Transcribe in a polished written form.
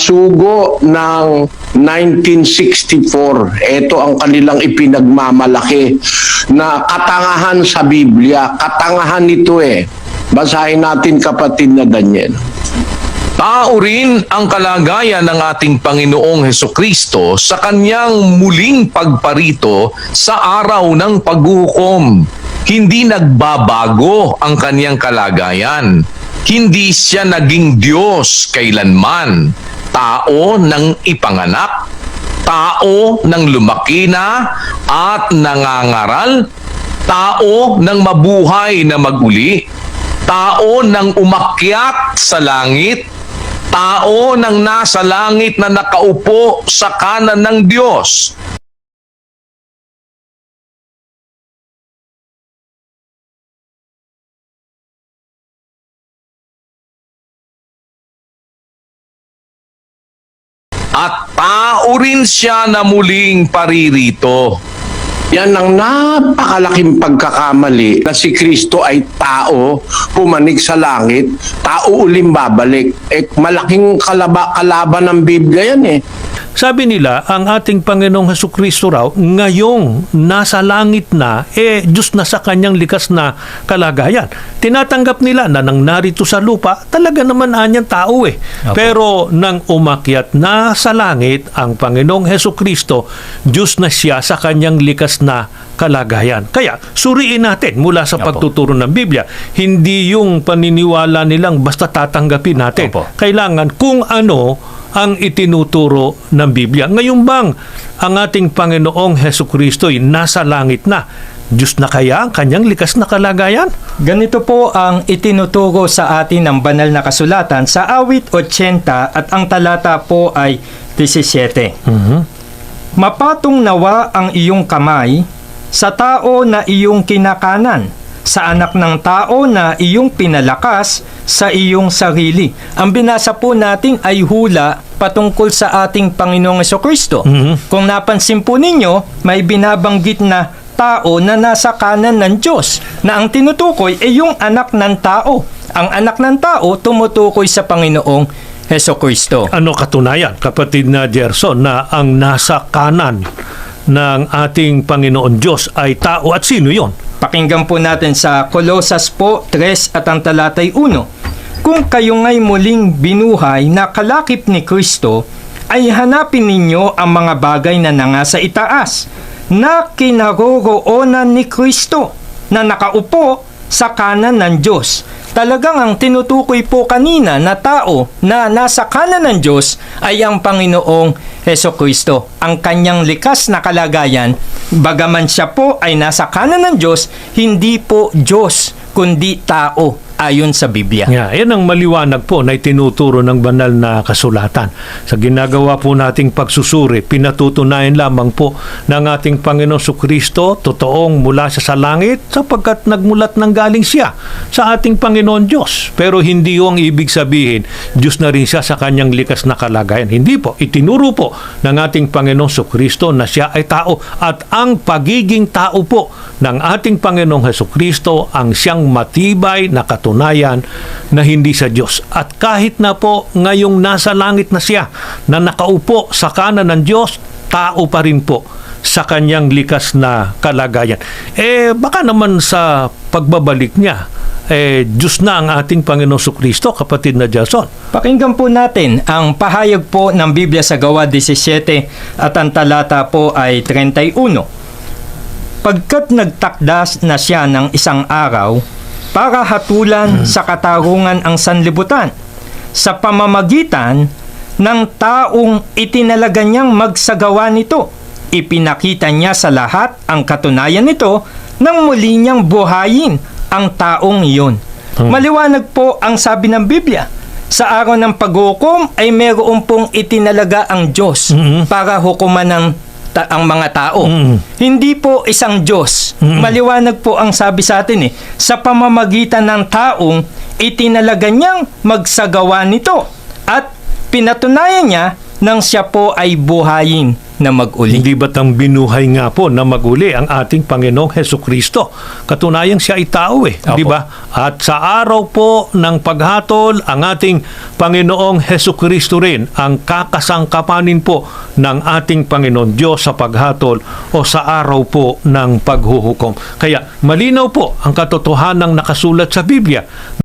sugo ng 1964. Ito ang kanilang ipinagmamalaki na katangahan sa Biblia. Katangahan ito eh. Basahin natin, kapatid na Daniel. Tao rin ang kalagayan ng ating Panginoong Hesukristo sa kanyang muling pagparito sa araw ng paghuhukom. Hindi nagbabago ang kanyang kalagayan. Hindi siya naging Diyos kailanman. Tao ng ipanganak, tao ng lumaki na at nangangaral, tao ng mabuhay na maguli, tao ng umakyat sa langit, tao ng nasa langit na nakaupo sa kanan ng Diyos. At tao rin siya na muling paririto. Yan ang napakalaking pagkakamali na si Kristo ay tao, pumanig sa langit, tao uling babalik. Malaking kalaban ng Biblia yan eh. Sabi nila, ang ating Panginoong Hesukristo raw, ngayong nasa langit na, Diyos na sa kanyang likas na kalagayan. Tinatanggap nila na nang narito sa lupa, talaga naman anyang tao eh. Okay. Pero nang umakyat na sa langit, ang Panginoong Hesukristo, Diyos na siya sa kanyang likas na kalagayan. Kaya, suriin natin mula sa pagtuturo ng Biblia. Hindi yung paniniwala nilang basta tatanggapin natin. Kailangan kung ano ang itinuturo ng Biblia. Ngayon bang ang ating Panginoong Hesukristo ay nasa langit na? Diyos na kaya ang kanyang likas na kalagayan? Ganito po ang itinuturo sa atin ng banal na kasulatan sa awit 80 at ang talata po ay 17. Mapatong nawa ang iyong kamay sa tao na iyong kinakanan, sa anak ng tao na iyong pinalakas sa iyong sarili. Ang binasa po natin ay hula patungkol sa ating Panginoong Hesukristo. Kung napansin po ninyo, may binabanggit na tao na nasa kanan ng Diyos, na ang tinutukoy ay yung anak ng tao. Ang anak ng tao tumutukoy sa Panginoong Hesukristo. Ano katunayan, kapatid na Gerson, na ang nasa kanan ng ating Panginoon Diyos ay tao at sino yon? Pakinggan po natin sa Kolosas po 3 at ang talatay 1. Kung kayo nga'y muling binuhay na kalakip ni Kristo, ay hanapin ninyo ang mga bagay na nangasa itaas, na kinaroroonan ni Kristo, na nakaupo sa kanan ng Diyos. Talagang ang tinutukoy po kanina na tao na nasa kanan ng Diyos ay ang Panginoong Hesukristo. Ang kanyang likas na kalagayan, bagaman siya po ay nasa kanan ng Diyos, hindi po Diyos, kundi tao. Ayon sa Biblia. Yan ang maliwanag po na itinuturo ng banal na kasulatan. Sa ginagawa po nating pagsusuri, pinatutunayan lamang po ng ating Panginoong Sukristo, totoong mula siya sa langit, sapagkat nagmulat ng galing siya sa ating Panginoon Diyos. Pero hindi yung ibig sabihin, Diyos na rin siya sa kanyang likas na kalagayan. Hindi po. Itinuro po ng ating Panginoong Sukristo na siya ay tao. At ang pagiging tao po ng ating Panginoong Hesukristo ang siyang matibay na katunayan na hindi sa Diyos. At kahit na po ngayong nasa langit na siya, na nakaupo sa kanan ng Diyos, tao pa rin po sa kanyang likas na kalagayan. Baka naman sa pagbabalik niya, Diyos na ang ating Panginoong Sukristo, kapatid na Jason. Pakinggan po natin ang pahayag po ng Biblia sa Gawa 17 at ang talata po ay 31. Pagkat nagtakdas na siya ng isang araw para hatulan sa katarungan ang sanlibutan, sa pamamagitan ng taong itinalaga niyang magsagawa nito, ipinakita niya sa lahat ang katunayan nito nang muli niyang buhayin ang taong iyon. Maliwanag po ang sabi ng Biblia. Sa araw ng paghukom ay mayroon pong itinalaga ang Diyos para hukuman ang mga tao. Hindi po isang Diyos. Maliwanag po ang sabi sa atin sa pamamagitan ng taong itinalaga niyang magsagawa nito at pinatunayan niya nang siya po ay buhayin na mag-uli. Hindi ba't ang binuhay nga po na maguli ang ating Panginoong Hesukristo? Katunayan siya ay tao di ba? At sa araw po ng paghatol, ang ating Panginoong Hesukristo rin ang kakasangkapanin po ng ating Panginoon Diyos sa paghatol o sa araw po ng paghuhukom. Kaya malinaw po ang katotohanang nakasulat sa Biblia